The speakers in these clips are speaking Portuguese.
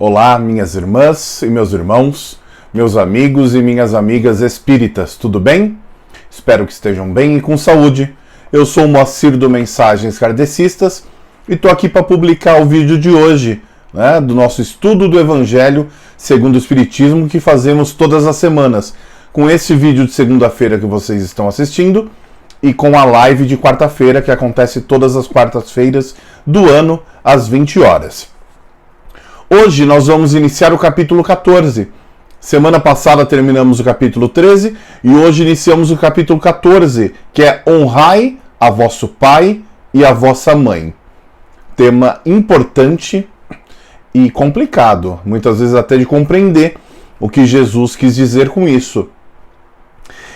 Olá, minhas irmãs e meus irmãos, meus amigos e minhas amigas espíritas, tudo bem? Espero que estejam bem e com saúde. Eu sou o Moacir do Mensagens Kardecistas e estou aqui para publicar o vídeo de hoje, do nosso estudo do Evangelho segundo o Espiritismo que fazemos todas as semanas, com esse vídeo de segunda-feira que vocês estão assistindo e com a live de quarta-feira que acontece todas as quartas-feiras do ano às 20 horas. Hoje nós vamos iniciar o capítulo 14. Semana passada terminamos o capítulo 13 e hoje iniciamos o capítulo 14, que é Honrai a vosso pai e a vossa mãe. Tema importante e complicado, muitas vezes até de compreender o que Jesus quis dizer com isso.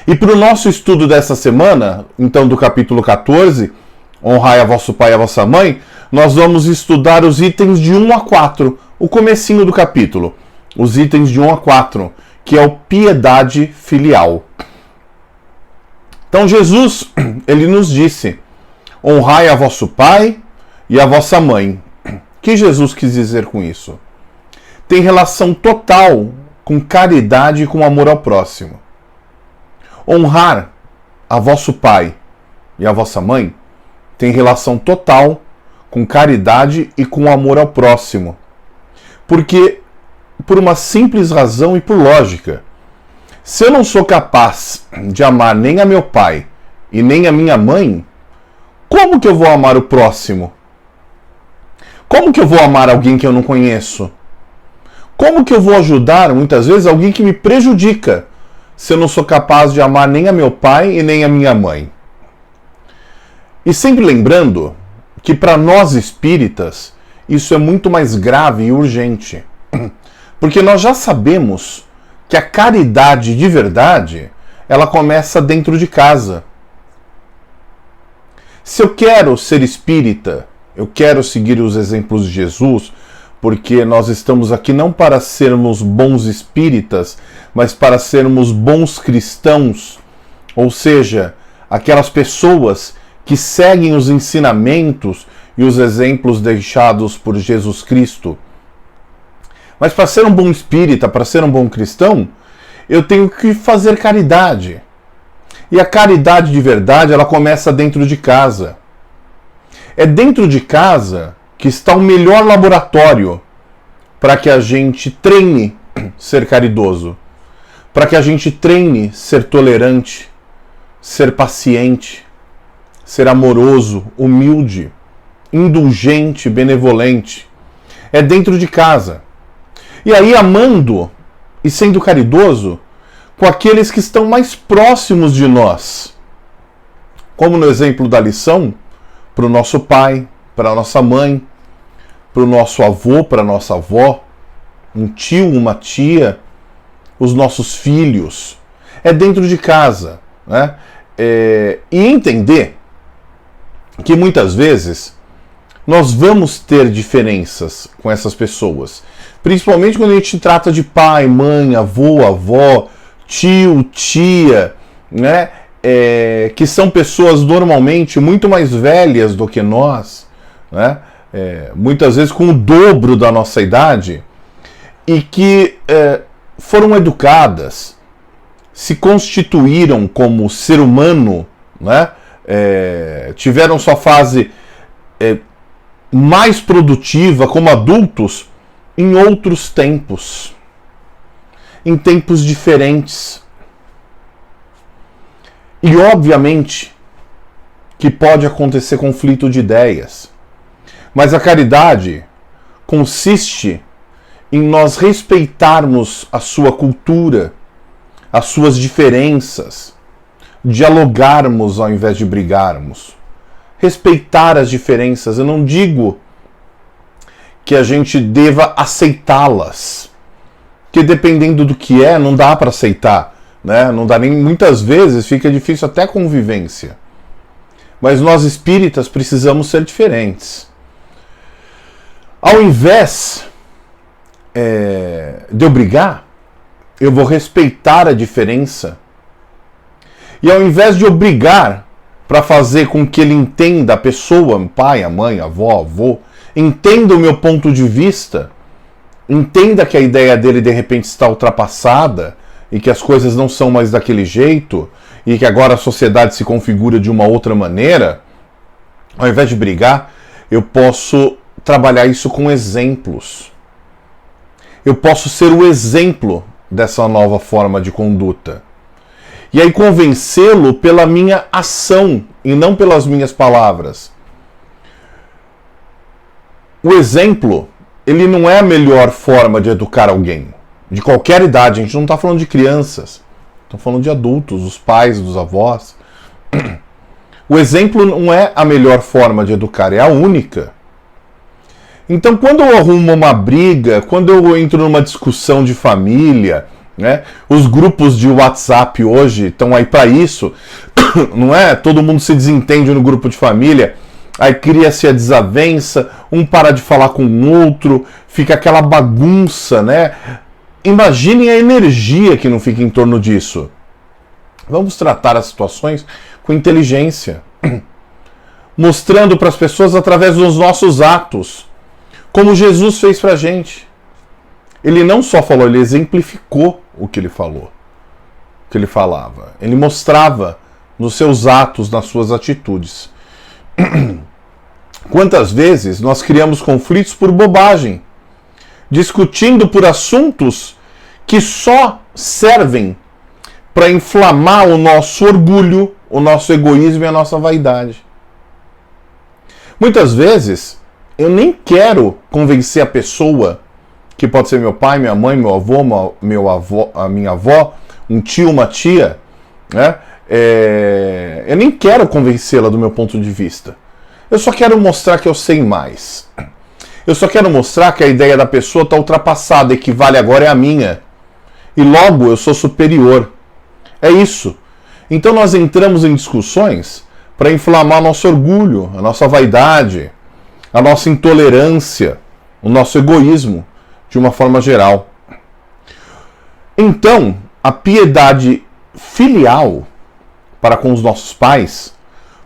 E para o nosso estudo dessa semana, então do capítulo 14, Honrai a vosso pai e a vossa mãe, nós vamos estudar os itens de 1 a 4, o comecinho do capítulo, os itens de 1 a 4, que é o piedade filial. Então Jesus, ele nos disse, honrai a vosso pai e a vossa mãe. O que Jesus quis dizer com isso? Tem relação total com caridade e com amor ao próximo. Honrar a vosso pai e a vossa mãe tem relação total com caridade e com amor ao próximo. Porque, por uma simples razão e por lógica, se eu não sou capaz de amar nem a meu pai e nem a minha mãe, como que eu vou amar o próximo? Como que eu vou amar alguém que eu não conheço? Como que eu vou ajudar, muitas vezes, alguém que me prejudica, se eu não sou capaz de amar nem a meu pai e nem a minha mãe? E sempre lembrando que para nós espíritas, isso é muito mais grave e urgente. Porque nós já sabemos que a caridade de verdade, ela começa dentro de casa. Se eu quero ser espírita, eu quero seguir os exemplos de Jesus, porque nós estamos aqui não para sermos bons espíritas, mas para sermos bons cristãos, ou seja, aquelas pessoas que seguem os ensinamentos e os exemplos deixados por Jesus Cristo. Mas para ser um bom espírita, para ser um bom cristão, eu tenho que fazer caridade. E a caridade de verdade, ela começa dentro de casa. É dentro de casa que está o melhor laboratório para que a gente treine ser caridoso, para que a gente treine ser tolerante, ser paciente, ser amoroso, humilde, indulgente, benevolente. É dentro de casa. E aí amando e sendo caridoso com aqueles que estão mais próximos de nós. Como no exemplo da lição, para o nosso pai, para a nossa mãe, para o nosso avô, para a nossa avó, um tio, uma tia, os nossos filhos. É dentro de casa. E entender que muitas vezes nós vamos ter diferenças com essas pessoas. Principalmente quando a gente trata de pai, mãe, avô, avó, tio, tia, que são pessoas normalmente muito mais velhas do que nós, muitas vezes com o dobro da nossa idade, e que foram educadas, se constituíram como ser humano, tiveram sua fase mais produtiva como adultos em outros tempos, em tempos diferentes. E obviamente que pode acontecer conflito de ideias, mas a caridade consiste em nós respeitarmos a sua cultura, as suas diferenças, dialogarmos ao invés de brigarmos, respeitar as diferenças. Eu não digo que a gente deva aceitá-las, que dependendo do que não dá para aceitar, não dá nem, muitas vezes fica difícil até a convivência. Mas nós espíritas precisamos ser diferentes. Ao invés de eu brigar, eu vou respeitar a diferença. E ao invés de eu brigar para fazer com que ele entenda, a pessoa, o pai, a mãe, a avó, avô, entenda o meu ponto de vista, entenda que a ideia dele de repente está ultrapassada e que as coisas não são mais daquele jeito e que agora a sociedade se configura de uma outra maneira, ao invés de brigar, eu posso trabalhar isso com exemplos. Eu posso ser o exemplo dessa nova forma de conduta. E aí convencê-lo pela minha ação e não pelas minhas palavras. O exemplo, ele não é a melhor forma de educar alguém. De qualquer idade, a gente não está falando de crianças. Estamos falando de adultos, dos pais, dos avós. O exemplo não é a melhor forma de educar, é a única. Então, quando eu arrumo uma briga, quando eu entro numa discussão de família, né, os grupos de WhatsApp hoje estão aí para isso, não é? Todo mundo se desentende no grupo de família, aí cria-se a desavença, um para de falar com o outro, fica aquela bagunça, né? Imaginem a energia que não fica em torno disso. Vamos tratar as situações com inteligência, mostrando para as pessoas através dos nossos atos, como Jesus fez para a gente. Ele não só falou, ele exemplificou o que ele falou, o que ele falava. Ele mostrava nos seus atos, nas suas atitudes. Quantas vezes nós criamos conflitos por bobagem, discutindo por assuntos que só servem para inflamar o nosso orgulho, o nosso egoísmo e a nossa vaidade. Muitas vezes eu nem quero convencer a pessoa, que pode ser meu pai, minha mãe, meu avô, a minha avó, um tio, uma tia, né? Eu nem quero convencê-la do meu ponto de vista. Eu só quero mostrar que eu sei mais. Eu só quero mostrar que a ideia da pessoa está ultrapassada e que vale agora é a minha. E logo eu sou superior. É isso. Então nós entramos em discussões para inflamar nosso orgulho, a nossa vaidade, a nossa intolerância, o nosso egoísmo, de uma forma geral. Então, a piedade filial para com os nossos pais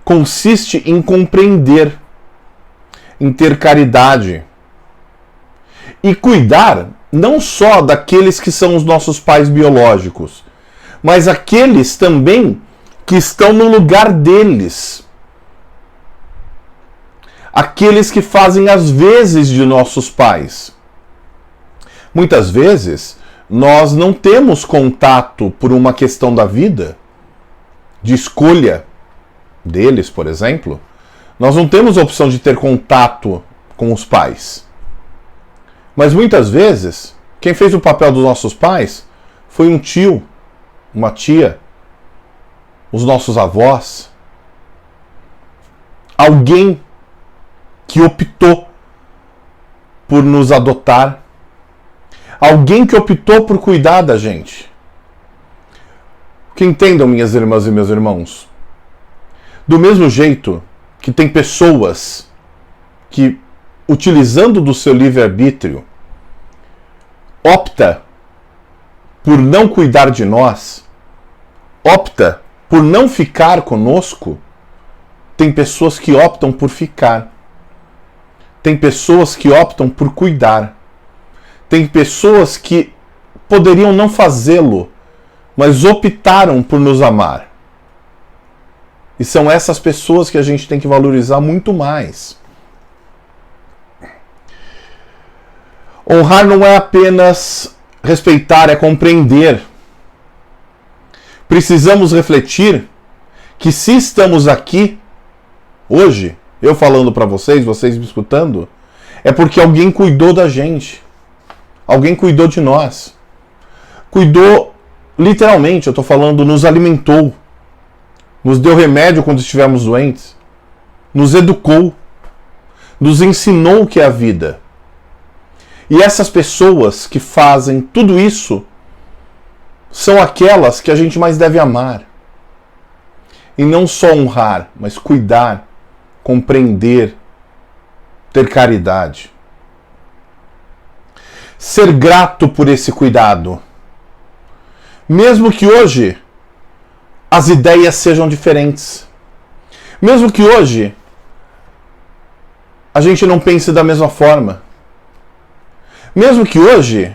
consiste em compreender, em ter caridade e cuidar não só daqueles que são os nossos pais biológicos, mas aqueles também que estão no lugar deles. Aqueles que fazem as vezes de nossos pais. Muitas vezes, nós não temos contato por uma questão da vida, de escolha deles, por exemplo. Nós não temos a opção de ter contato com os pais. Mas muitas vezes, quem fez o papel dos nossos pais foi um tio, uma tia, os nossos avós, alguém que optou por nos adotar, alguém que optou por cuidar da gente. Que entendam, minhas irmãs e meus irmãos, do mesmo jeito que tem pessoas que, utilizando do seu livre-arbítrio, opta por não cuidar de nós, opta por não ficar conosco, tem pessoas que optam por ficar. Tem pessoas que optam por cuidar. Tem pessoas que poderiam não fazê-lo, mas optaram por nos amar. E são essas pessoas que a gente tem que valorizar muito mais. Honrar não é apenas respeitar, é compreender. Precisamos refletir que se estamos aqui hoje, eu falando para vocês, vocês me escutando, é porque alguém cuidou da gente. Alguém cuidou de nós. Cuidou, literalmente, eu estou falando, nos alimentou. Nos deu remédio quando estivemos doentes. Nos educou. Nos ensinou o que é a vida. E essas pessoas que fazem tudo isso são aquelas que a gente mais deve amar. E não só honrar, mas cuidar, compreender, ter caridade. Ser grato por esse cuidado. Mesmo que hoje as ideias sejam diferentes. Mesmo que hoje a gente não pense da mesma forma. Mesmo que hoje,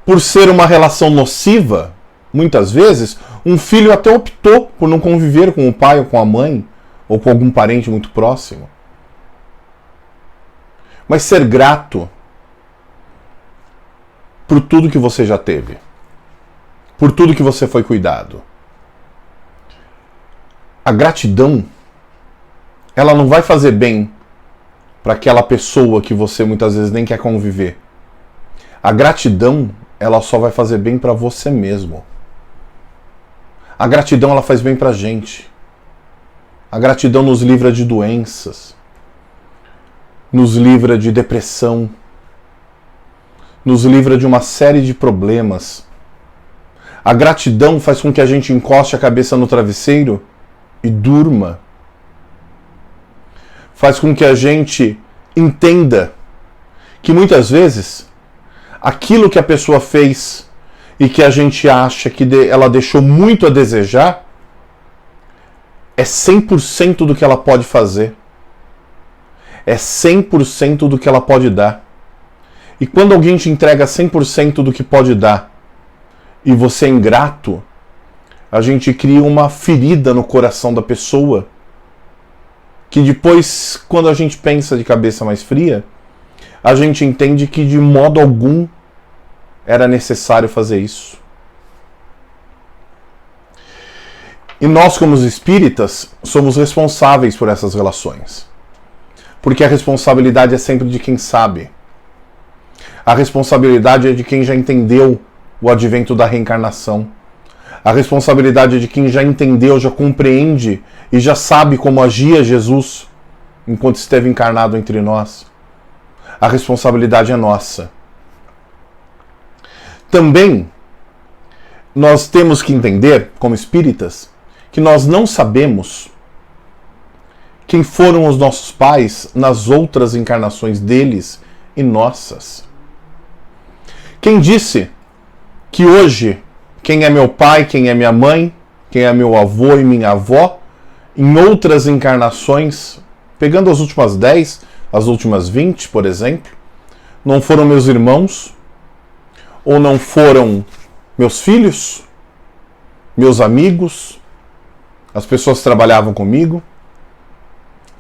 por ser uma relação nociva, muitas vezes, um filho até optou por não conviver com o pai ou com a mãe, ou com algum parente muito próximo. Mas ser grato por tudo que você já teve, por tudo que você foi cuidado. A gratidão, ela não vai fazer bem para aquela pessoa que você muitas vezes nem quer conviver. A gratidão, ela só vai fazer bem para você mesmo. A gratidão, ela faz bem para a gente. A gratidão nos livra de doenças, nos livra de depressão, nos livra de uma série de problemas. A gratidão faz com que a gente encoste a cabeça no travesseiro e durma. Faz com que a gente entenda que muitas vezes aquilo que a pessoa fez e que a gente acha que ela deixou muito a desejar é 100% do que ela pode fazer. É 100% do que ela pode dar. E quando alguém te entrega 100% do que pode dar e você é ingrato, a gente cria uma ferida no coração da pessoa que depois, quando a gente pensa de cabeça mais fria, a gente entende que de modo algum era necessário fazer isso. E nós, como os espíritas, somos responsáveis por essas relações. Porque a responsabilidade é sempre de quem sabe. A responsabilidade é de quem já entendeu o advento da reencarnação. A responsabilidade é de quem já entendeu, já compreende e já sabe como agia Jesus enquanto esteve encarnado entre nós. A responsabilidade é nossa. Também nós temos que entender, como espíritas, que nós não sabemos quem foram os nossos pais nas outras encarnações deles e nossas. Quem disse que hoje quem é meu pai, quem é minha mãe, quem é meu avô e minha avó, em outras encarnações, pegando as últimas 10, as últimas 20, por exemplo, não foram meus irmãos, ou não foram meus filhos, meus amigos, as pessoas que trabalhavam comigo?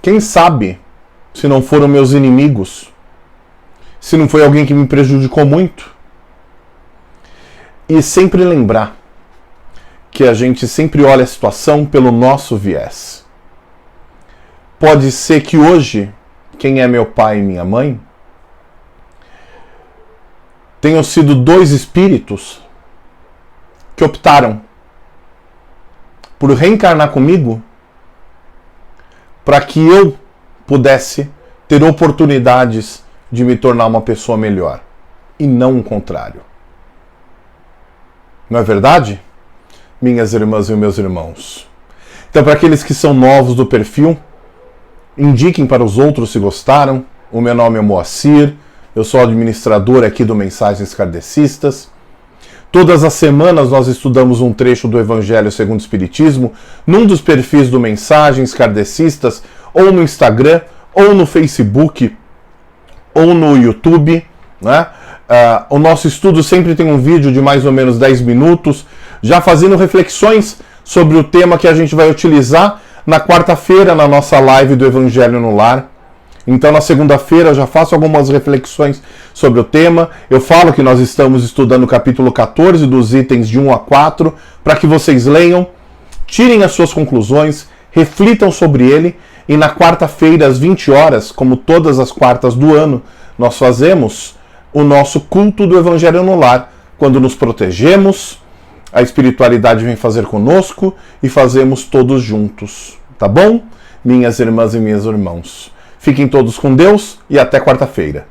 Quem sabe se não foram meus inimigos, se não foi alguém que me prejudicou muito? E sempre lembrar que a gente sempre olha a situação pelo nosso viés. Pode ser que hoje, quem é meu pai e minha mãe, tenham sido dois espíritos que optaram por reencarnar comigo para que eu pudesse ter oportunidades de me tornar uma pessoa melhor, e não o contrário. Não é verdade, minhas irmãs e meus irmãos? Então, para aqueles que são novos do perfil, indiquem para os outros se gostaram. O meu nome é Moacir, eu sou administrador aqui do Mensagens Kardecistas. Todas as semanas nós estudamos um trecho do Evangelho segundo o Espiritismo, num dos perfis do Mensagens Kardecistas, ou no Instagram, ou no Facebook, ou no YouTube, né? O nosso estudo sempre tem um vídeo de mais ou menos 10 minutos, já fazendo reflexões sobre o tema que a gente vai utilizar na quarta-feira na nossa live do Evangelho no Lar. Então na segunda-feira eu já faço algumas reflexões sobre o tema. Eu falo que nós estamos estudando o capítulo 14 dos itens de 1 a 4, para que vocês leiam, tirem as suas conclusões, reflitam sobre ele, e na quarta-feira às 20 horas, como todas as quartas do ano, nós fazemos o nosso culto do Evangelho no Lar, quando nos protegemos, a espiritualidade vem fazer conosco e fazemos todos juntos. Tá bom? Minhas irmãs e meus irmãos. Fiquem todos com Deus e até quarta-feira.